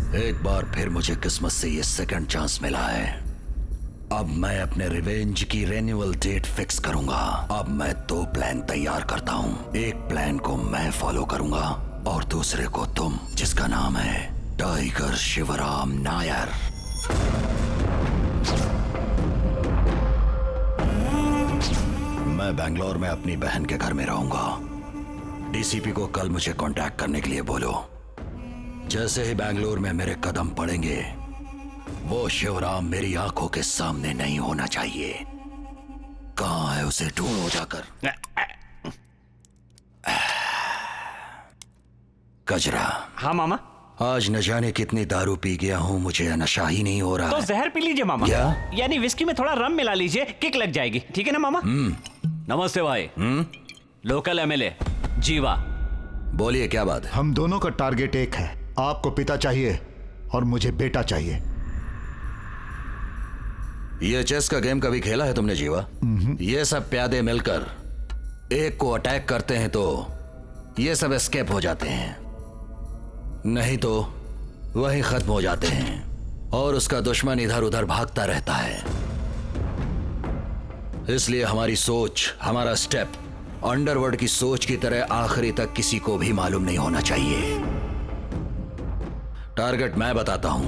एक बार फिर मुझे किस्मत से ये सेकंड चांस मिला है। अब मैं अपने रिवेंज की रेन्यूअल डेट फिक्स करूंगा। अब मैं 2 प्लान तैयार करता हूँ। एक प्लान को मैं फॉलो करूंगा और दूसरे को तुम, जिसका नाम है टाइगर शिवराम नायर। मैं बेंगलोर में अपनी बहन के घर में रहूंगा। डीसीपी को कल मुझे कांटेक्ट करने के लिए बोलो। जैसे ही बेंगलोर में मेरे कदम पड़ेंगे, वो शिवराम मेरी आंखों के सामने नहीं होना चाहिए। कहाँ है उसे ढूंढो जाकर। कजरा। हाँ मामा। आज न जाने कितनी दारू पी गया हूँ, मुझे नशा ही नहीं हो रहा तो है। जहर पी लीजिए मामा। क्या? यानी विस्की में थोड़ा रम मिला लीजिए, किक लग जाएगी। ठीक है ना मामा? नमस्ते भाई। लोकल एमएलए जीवा। बोलिए, क्या बात है? हम दोनों का टारगेट एक है। आपको पिता चाहिए और मुझे बेटा चाहिए। ये चेस का गेम कभी खेला है तुमने जीवा? ये सब प्यादे मिलकर एक को अटैक करते हैं तो ये सब एस्केप हो जाते हैं, नहीं तो वहीं खत्म हो जाते हैं और उसका दुश्मन इधर उधर भागता रहता है। इसलिए हमारी सोच, हमारा स्टेप अंडरवर्ल्ड की सोच की तरह आखिरी तक किसी को भी मालूम नहीं होना चाहिए। टारगेट मैं बताता हूं।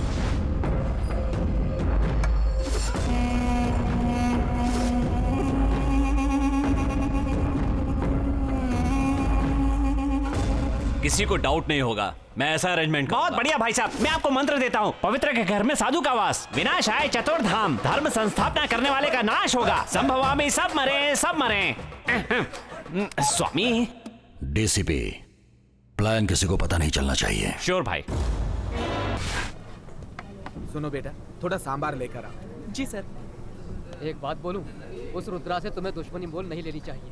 किसी को डाउट नहीं होगा, मैं ऐसा अरेंजमेंट करूंगा। बहुत बढ़िया भाई साहब, मैं आपको मंत्र देता हूँ। पवित्र के घर में साधु का वास, विनाश आए चतुर्धाम, धर्म संस्थापना करने वाले का नाश होगा। संभवामि सब मरे, सब मरे। स्वामी। डीसीपी, प्लान किसी को पता नहीं चलना चाहिए। श्योर भाई। सुनो बेटा, थोड़ा सांबार लेकर आओ। जी सर। एक बात बोलूं, उस रुद्रा से तुम्हें दुश्मनी मोल नहीं लेनी चाहिए।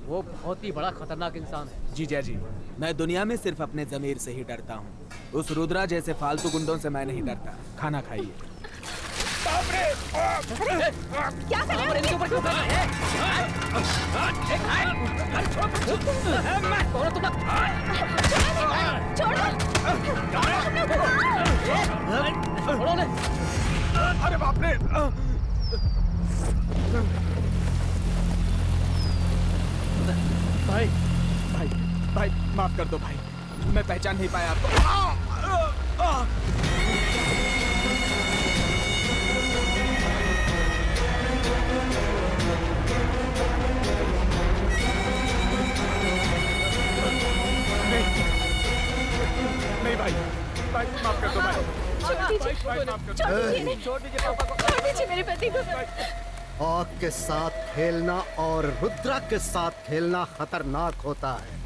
वो बहुत ही बड़ा खतरनाक इंसान है। जीजा जी, मैं दुनिया में सिर्फ अपने जमीर से ही डरता हूँ। उस रुद्रा जैसे फालतू गुंडों से मैं नहीं डरता। खाना खाइए। क्या कर रहे हो? छोड़ो। अरे बाप रे! भाई भाई भाई, माफ कर दो भाई, मैं पहचान नहीं पाया आपको। नहीं भाई, भाई माफ कर दो भाई। छोड़ दीजिए मेरे पति को। आग के साथ खेलना और रुद्रा के साथ खेलना खतरनाक होता है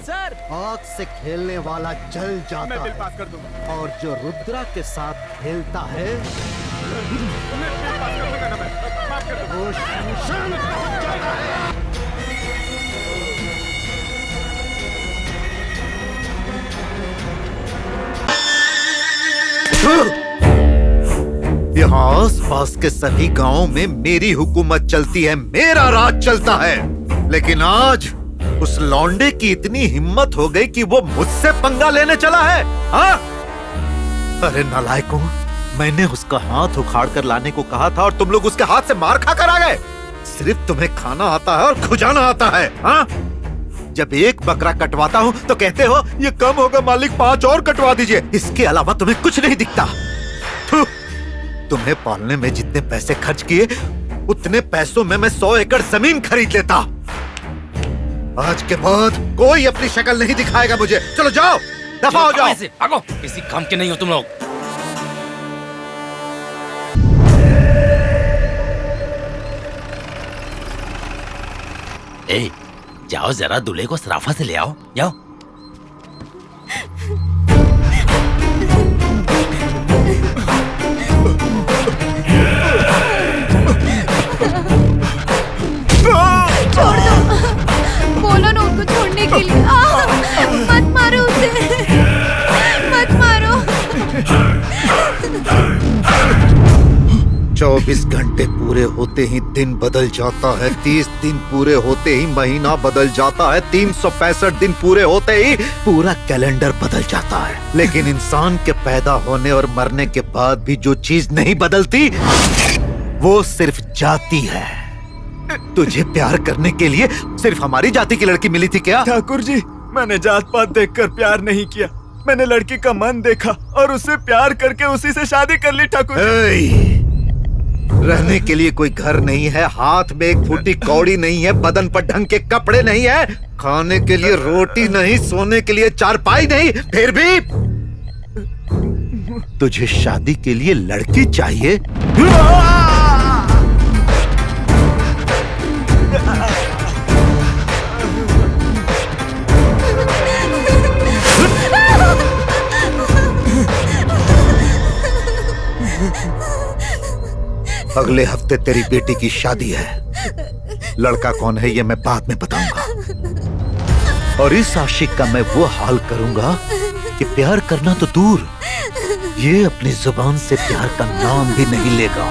सर। आग से खेलने वाला जल जाता मैं बिल है पास कर दूंगा। और जो रुद्रा के साथ खेलता है वो शमशान पहुंच जाता है। यहाँ आस पास के सभी गांवों में मेरी हुकूमत चलती है, मेरा राज चलता है। लेकिन आज उस लौंडे की इतनी हिम्मत हो गई कि वो मुझसे पंगा लेने चला है। हाँ? अरे नालायकों, मैंने उसका हाथ उखाड़ कर लाने को कहा था और तुम लोग उसके हाथ से मार खा कर आ गए। सिर्फ तुम्हें खाना आता है और खुजाना आता है। हाँ? जब एक बकरा कटवाता हूँ तो कहते हो ये कम होगा मालिक, 5 और कटवा दीजिए। इसके अलावा तुम्हें कुछ नहीं दिखता। तुम्हें पालने में जितने पैसे खर्च किए, उतने पैसों में मैं 100 एकड़ जमीन खरीद लेता। आज के बाद कोई अपनी शक्ल नहीं दिखाएगा मुझे। चलो जाओ, दफा हो जाओ। भागो, किसी काम के नहीं हो तुम लोग। ए, जाओ जरा दूल्हे को सराफा से ले आओ। जाओ। छोड़ दो, बोलो ना उनको छोड़ने के लिए। मत मारो उसे, मत मारो। 24 घंटे पूरे होते ही दिन बदल जाता है, 30 दिन पूरे होते ही महीना बदल जाता है, 365 दिन पूरे होते ही पूरा कैलेंडर बदल जाता है। लेकिन इंसान के पैदा होने और मरने के बाद भी जो चीज नहीं बदलती वो सिर्फ जाति है। तुझे प्यार करने के लिए सिर्फ हमारी जाति की लड़की मिली थी क्या? ठाकुर जी, मैंने जात पात देखकर प्यार नहीं किया, मैंने लड़की का मन देखा और उससे प्यार करके उसी से शादी कर ली। ठाकुर जी, रहने के लिए कोई घर नहीं है, हाथ में एक फूटी कौड़ी नहीं है, बदन पर ढंग के कपड़े नहीं है, खाने के लिए रोटी नहीं, सोने के लिए चारपाई नहीं, फिर भी तुझे शादी के लिए लड़की चाहिए। अगले हफ्ते तेरी बेटी की शादी है। लड़का कौन है ये मैं बाद में बताऊंगा, और इस आशिक का मैं वो हाल करूंगा कि प्यार करना तो दूर, ये अपनी जुबान से प्यार का नाम भी नहीं लेगा।